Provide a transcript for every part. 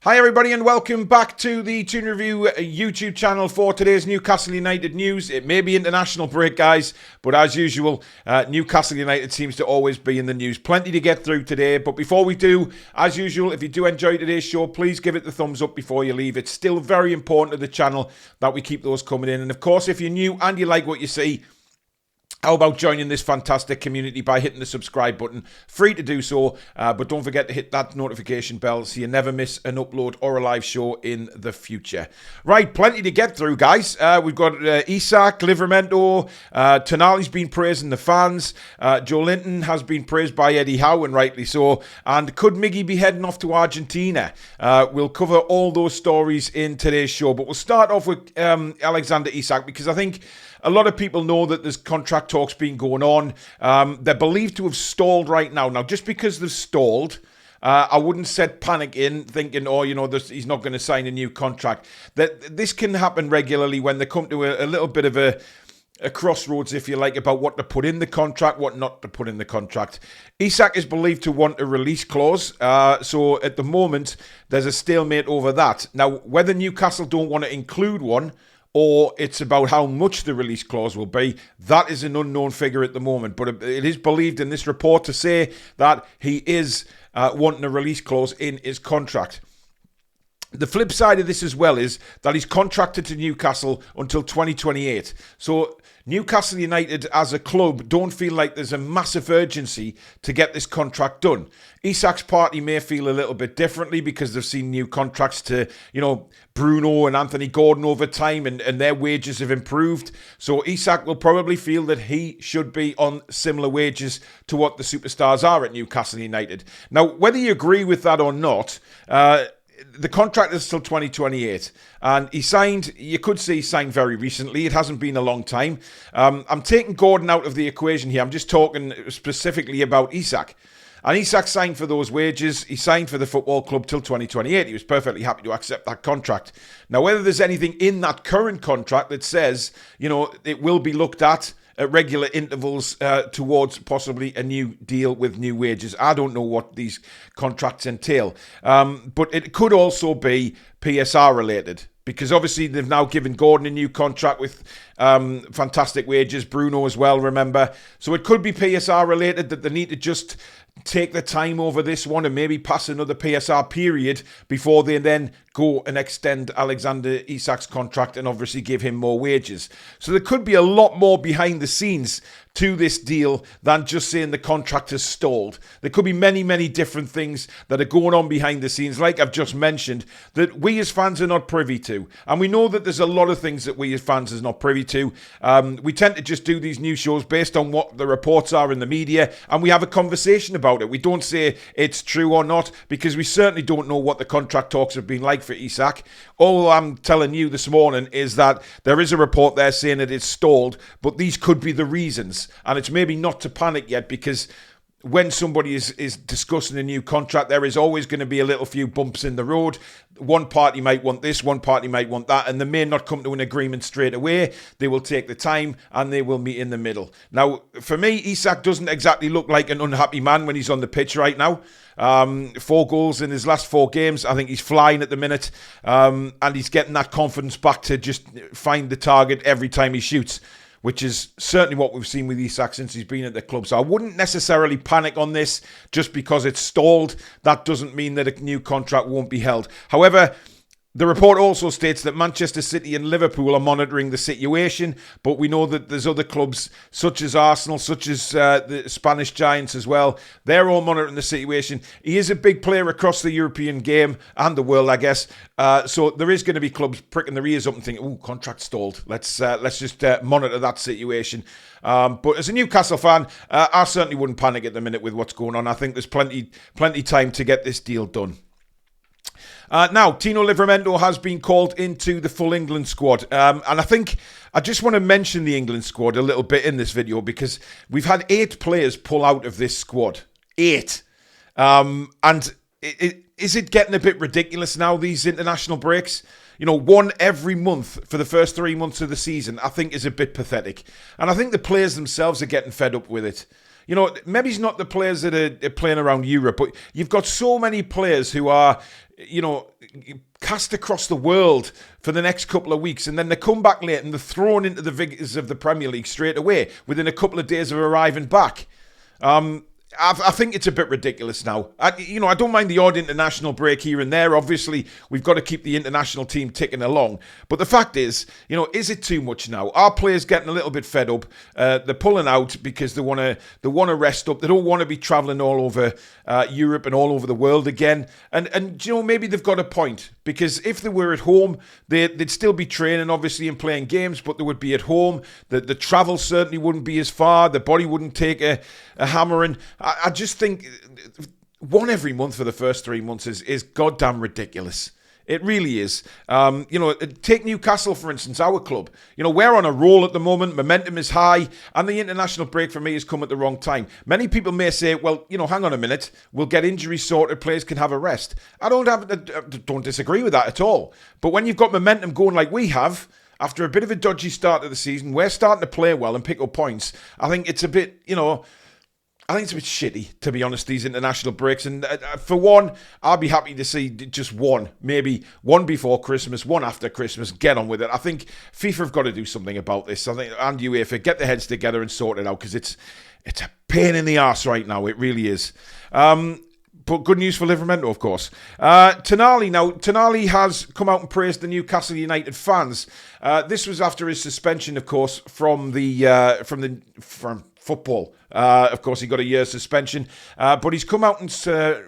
Hi everybody and welcome back to the Toon Review YouTube channel for today's Newcastle United news. It may be international break, guys, but as usual, Newcastle United seems to always be in the news. Plenty to get through today, but before we do, as usual, if you do enjoy today's show, please give it the thumbs up before you leave. It's still very important to the channel that we keep those coming in. And of course, if you're new and you like what you see, how about joining this fantastic community by hitting the subscribe button? Free to do so, but don't forget to hit that notification bell so you never miss an upload or a live show in the future. Right, plenty to get through, guys. We've got Isak, Livramento, Tonali's been praising the fans. Joelinton has been praised by Eddie Howe, and rightly so. And could Miggy be heading off to Argentina? We'll cover all those stories in today's show, but we'll start off with Alexander Isak, because I think a lot of people know that there's contract talks been going on. They're believed to have stalled right now. Now, just because they've stalled, I wouldn't set panic in thinking, oh, you know, he's not going to sign a new contract. This can happen regularly when they come to a little bit of a crossroads, if you like, about what to put in the contract, what not to put in the contract. Isak is believed to want a release clause. So at the moment, there's a stalemate over that. Now, whether Newcastle don't want to include one, or it's about how much the release clause will be, that is an unknown figure at the moment. But it is believed in this report to say that he is wanting a release clause in his contract. The flip side of this as well is that he's contracted to Newcastle until 2028. So Newcastle United as a club don't feel like there's a massive urgency to get this contract done. Isak's party may feel a little bit differently because they've seen new contracts to, you know, Bruno and Anthony Gordon over time, and their wages have improved. So Isak will probably feel that he should be on similar wages to what the superstars are at Newcastle United. Now, whether you agree with that or not, the contract is till 2028, and he signed, you could say he signed very recently. It hasn't been a long time. I'm taking Gordon out of the equation here. I'm just talking specifically about Isak. And Isak signed for those wages. He signed for the football club till 2028. He was perfectly happy to accept that contract. Now, whether there's anything in that current contract that says, you know, it will be looked at regular intervals towards possibly a new deal with new wages. I don't know what these contracts entail. But it could also be PSR related, because obviously they've now given Gordon a new contract with fantastic wages. Bruno as well, remember. So it could be PSR related, that they need to just take the time over this one and maybe pass another PSR period before they then go and extend Alexander Isak's contract and obviously give him more wages. So there could be a lot more behind the scenes to this deal than just saying the contract has stalled. There could be many, many different things that are going on behind the scenes, like I've just mentioned, that we as fans are not privy to. And we know that there's a lot of things that we as fans are not privy to. We tend to just do these news shows based on what the reports are in the media, and we have a conversation about it. We don't say it's true or not, because we certainly don't know what the contract talks have been like for Isak. All I'm telling you this morning is that there is a report there saying that it's stalled, but these could be the reasons. And it's maybe not to panic yet, because when somebody is discussing a new contract, there is always going to be a little few bumps in the road. One party might want this, one party might want that, and they may not come to an agreement straight away. They will take the time and they will meet in the middle. Now, for me, Isak doesn't exactly look like an unhappy man when he's on the pitch right now. 4 goals in his last 4 games. I think he's flying at the minute, and he's getting that confidence back to just find the target every time he shoots, which is certainly what we've seen with Isak since he's been at the club. So I wouldn't necessarily panic on this just because it's stalled. That doesn't mean that a new contract won't be held. However, the report also states that Manchester City and Liverpool are monitoring the situation, but we know that there's other clubs such as Arsenal, such as the Spanish Giants as well. They're all monitoring the situation. He is a big player across the European game and the world, I guess. So there is going to be clubs pricking their ears up and thinking, "Ooh, contract stalled. Let's just monitor that situation." But as a Newcastle fan, I certainly wouldn't panic at the minute with what's going on. I think there's plenty time to get this deal done. Now, Tino Livramento has been called into the full England squad. And I think I just want to mention the England squad a little bit in this video, because we've had 8 players pull out of this squad. 8. And is it getting a bit ridiculous now, these international breaks? You know, 1 every month for the first 3 months of the season, I think is a bit pathetic. And I think the players themselves are getting fed up with it. You know, maybe he's not the players that are playing around Europe, but you've got so many players who are, you know, cast across the world for the next couple of weeks, and then they come back late and they're thrown into the vigours of the Premier League straight away within a couple of days of arriving back. I think it's a bit ridiculous now. I don't mind the odd international break here and there. Obviously, we've got to keep the international team ticking along. But the fact is, you know, is it too much now? Are players getting a little bit fed up? They're pulling out because they want to rest up. They don't want to be travelling all over Europe and all over the world again. And you know, maybe they've got a point, because if they were at home, they'd still be training, obviously, and playing games, but they would be at home. The travel certainly wouldn't be as far. The body wouldn't take a hammering. I just think one every month for the first 3 months is goddamn ridiculous. It really is. You know, take Newcastle, for instance, our club. You know, we're on a roll at the moment. Momentum is high. And the international break for me has come at the wrong time. Many people may say, well, you know, hang on a minute. We'll get injuries sorted. Players can have a rest. I don't disagree with that at all. But when you've got momentum going like we have, after a bit of a dodgy start to the season, we're starting to play well and pick up points. I think it's a bit, you know, I think it's a bit shitty, to be honest, these international breaks. And for one, I'll be happy to see just one, maybe one before Christmas, one after Christmas. Get on with it. I think FIFA have got to do something about this. I think, and UEFA, get their heads together and sort it out, because it's a pain in the arse right now. It really is. But good news for Livramento, of course. Tonali has come out and praised the Newcastle United fans. This was after his suspension, of course, from football. Of course, he got a year's suspension, but he's come out and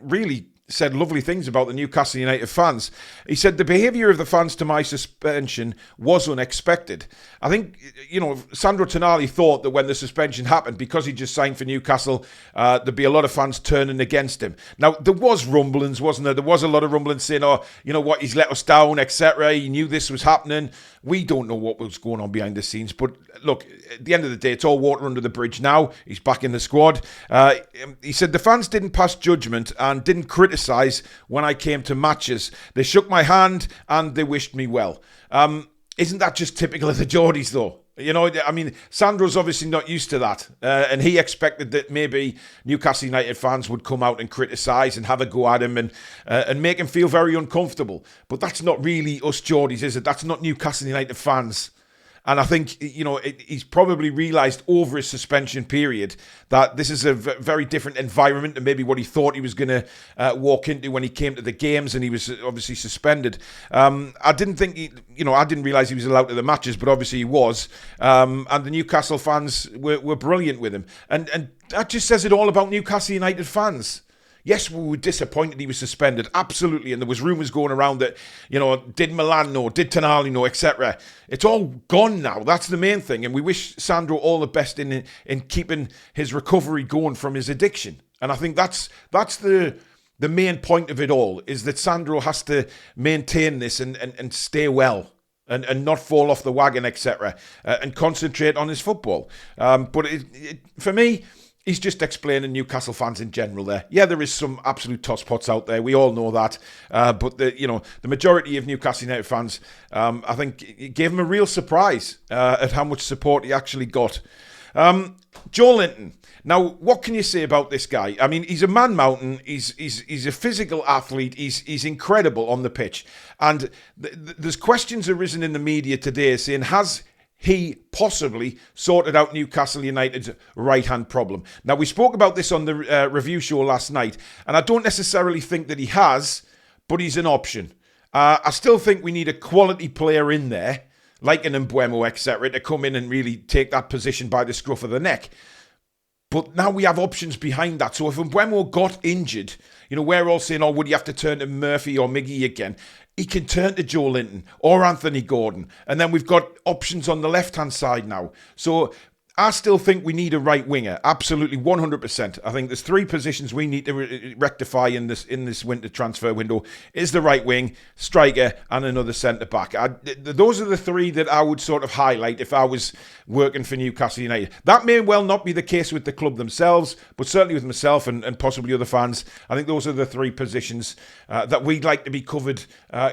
really said lovely things about the Newcastle United fans. He said, the behaviour of the fans to my suspension was unexpected. I think, you know, Sandro Tonali thought that when the suspension happened, because he just signed for Newcastle, there'd be a lot of fans turning against him. Now, there was rumblings, wasn't there? There was a lot of rumblings saying, oh, you know what, he's let us down, etc. He knew this was happening. We don't know what was going on behind the scenes. But look, at the end of the day, it's all water under the bridge now. He's back in the squad. He said, the fans didn't pass judgment and didn't criticise when I came to matches. They shook my hand and they wished me well. Isn't that just typical of the Geordies, though? You know, I mean, Sandro's obviously not used to that. And he expected that maybe Newcastle United fans would come out and criticise and have a go at him and make him feel very uncomfortable. But that's not really us Geordies, is it? That's not Newcastle United fans. And I think, you know, he's probably realised over his suspension period that this is a very different environment than maybe what he thought he was going to walk into when he came to the games and he was obviously suspended. I didn't realise he was allowed to the matches, but obviously he was. And the Newcastle fans were brilliant with him. And that just says it all about Newcastle United fans. Yes, we were disappointed he was suspended, absolutely, and there was rumours going around that, you know, did Milan know, did Tonali know, etc. It's all gone now. That's the main thing, and we wish Sandro all the best in keeping his recovery going from his addiction. And I think that's the main point of it all, is that Sandro has to maintain this and stay well. And not fall off the wagon, etc. And concentrate on his football. But for me, he's just explaining Newcastle fans in general there. Yeah, there is some absolute tosspots out there. We all know that. But the majority of Newcastle United fans, I think, it gave him a real surprise at how much support he actually got. Joelinton. Now, what can you say about this guy? I mean, he's a man mountain. He's a physical athlete. He's incredible on the pitch. And there's questions arisen in the media today saying, has he possibly sorted out Newcastle United's right-hand problem? Now, we spoke about this on the review show last night, and I don't necessarily think that he has, but he's an option. I still think we need a quality player in there, like an Mbeumo, etc., to come in and really take that position by the scruff of the neck. But now we have options behind that. So if Mbeumo got injured, you know, we're all saying, oh, would you have to turn to Murphy or Miggy again? He can turn to Joelinton or Anthony Gordon. And then we've got options on the left-hand side now. So I still think we need a right winger. Absolutely, 100%. I think there's three positions we need to rectify in this winter transfer window. Is the right wing, striker, and another centre-back. Those are the three that I would sort of highlight if I was working for Newcastle United. That may well not be the case with the club themselves, but certainly with myself and possibly other fans. I think those are the three positions that we'd like to be covered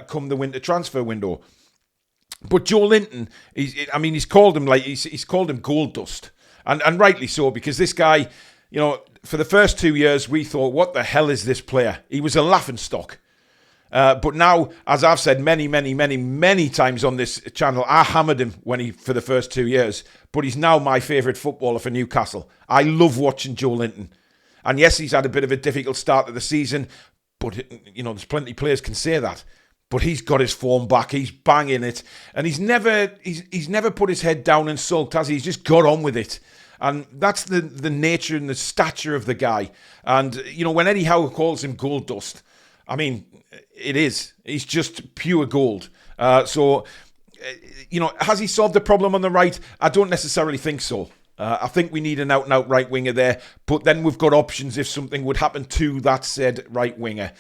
come the winter transfer window. But Joelinton, he's called him gold dust, and rightly so, because this guy, you know, for the first 2 years, we thought, what the hell is this player? He was a laughingstock. But now, as I've said many times on this channel, I hammered him for the first 2 years. But he's now my favourite footballer for Newcastle. I love watching Joelinton. And yes, he's had a bit of a difficult start to the season. But, you know, there's plenty of players can say that. But he's got his form back. He's banging it. And he's never put his head down and sulked, has he? He's just got on with it. And that's the nature and the stature of the guy. And, you know, when Eddie Howe calls him gold dust, I mean, it is. He's just pure gold. You know, has he solved the problem on the right? I don't necessarily think so. I think we need an out-and-out right winger there. But then we've got options if something would happen to that said right winger,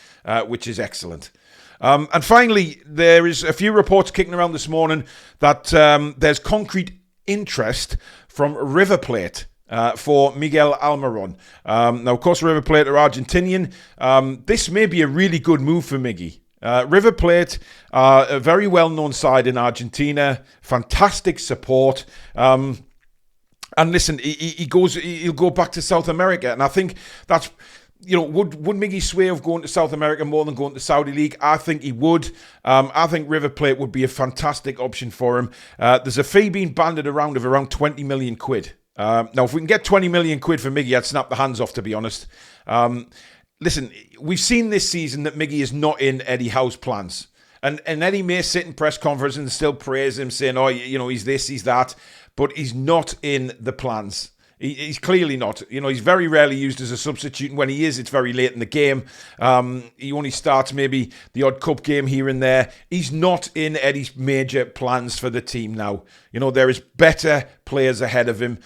which is excellent. And finally, there is a few reports kicking around this morning that there's concrete interest from River Plate for Miggy Almirón. Now, of course, River Plate are Argentinian. This may be a really good move for Miggy. River Plate are a very well-known side in Argentina. Fantastic support. And listen, he'll go back to South America. And I think that's, you know, would Miggy sway of going to South America more than going to Saudi League? I think he would. I think River Plate would be a fantastic option for him. There's a fee being banded around of around 20 million quid. Now, if we can get 20 million quid for Miggy, I'd snap the hands off, to be honest. Listen, we've seen this season that Miggy is not in Eddie Howe's plans. And Eddie may sit in press conference and still praise him, saying, oh, you know, he's this, he's that. But he's not in the plans. He's clearly not. You know, he's very rarely used as a substitute. And when he is, it's very late in the game. He only starts maybe the odd cup game here and there. He's not in Eddie's major plans for the team now. You know, there is better players ahead of him.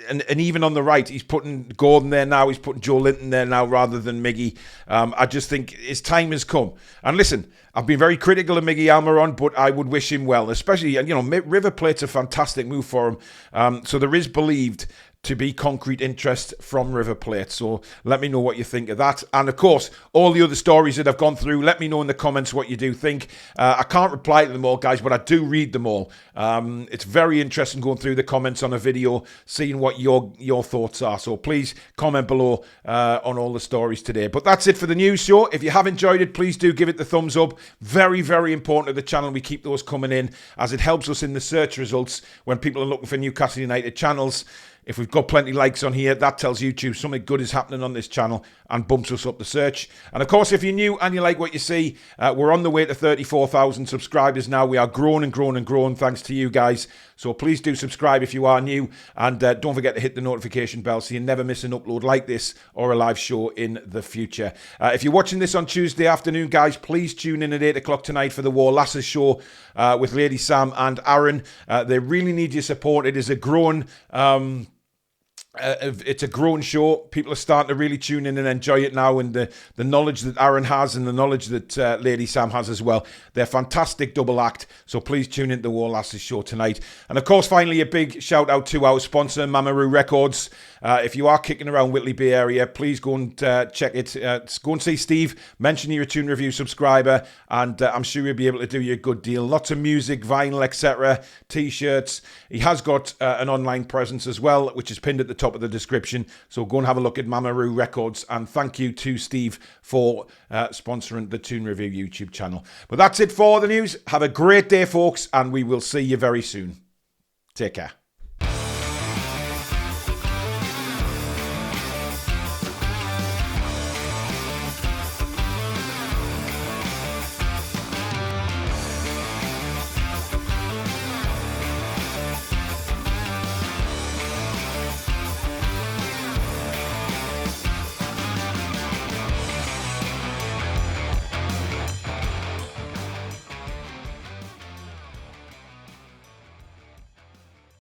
And even on the right, he's putting Gordon there now. He's putting Joelinton there now rather than Miggy. I just think his time has come. And listen, I've been very critical of Miggy Almirón, but I would wish him well. Especially, you know, River Plate's a fantastic move for him. So there is believed to be concrete interest from River Plate. So let me know what you think of that. And of course, all the other stories that I've gone through, let me know in the comments what you do think. I can't reply to them all, guys, but I do read them all. It's very interesting going through the comments on a video, seeing what your thoughts are. So please comment below on all the stories today. But that's it for the news show. If you have enjoyed it, please do give it the thumbs up. Very, very important to the channel. We keep those coming in as it helps us in the search results when people are looking for Newcastle United channels. If we've got plenty of likes on here, that tells YouTube something good is happening on this channel and bumps us up the search. And of course, if you're new and you like what you see, we're on the way to 34,000 subscribers now. We are growing and growing and growing thanks to you guys. So please do subscribe if you are new. And don't forget to hit the notification bell so you never miss an upload like this or a live show in the future. If you're watching this on Tuesday afternoon, guys, please tune in at 8 o'clock tonight for the War Lasses show with Lady Sam and Aaron. They really need your support. It is a growing... it's a growing show. People are starting to really tune in and enjoy it now, and the knowledge that Aaron has and the knowledge that Lady Sam has as well. They're fantastic double act, so please tune into the War Lasses show tonight. And of course, finally, a big shout out to our sponsor, Mamaroo Records. If you are kicking around Whitley Bay area, please go and check it. Go and see Steve, mention you're a Toon Review subscriber, and I'm sure he'll be able to do you a good deal. Lots of music, vinyl, etc., t-shirts. He has got an online presence as well, which is pinned at the top of the description. So go and have a look at Mamaroo Records, and thank you to Steve for sponsoring the Toon Review YouTube channel. But that's it for the news. Have a great day, folks, and we will see you very soon. Take care.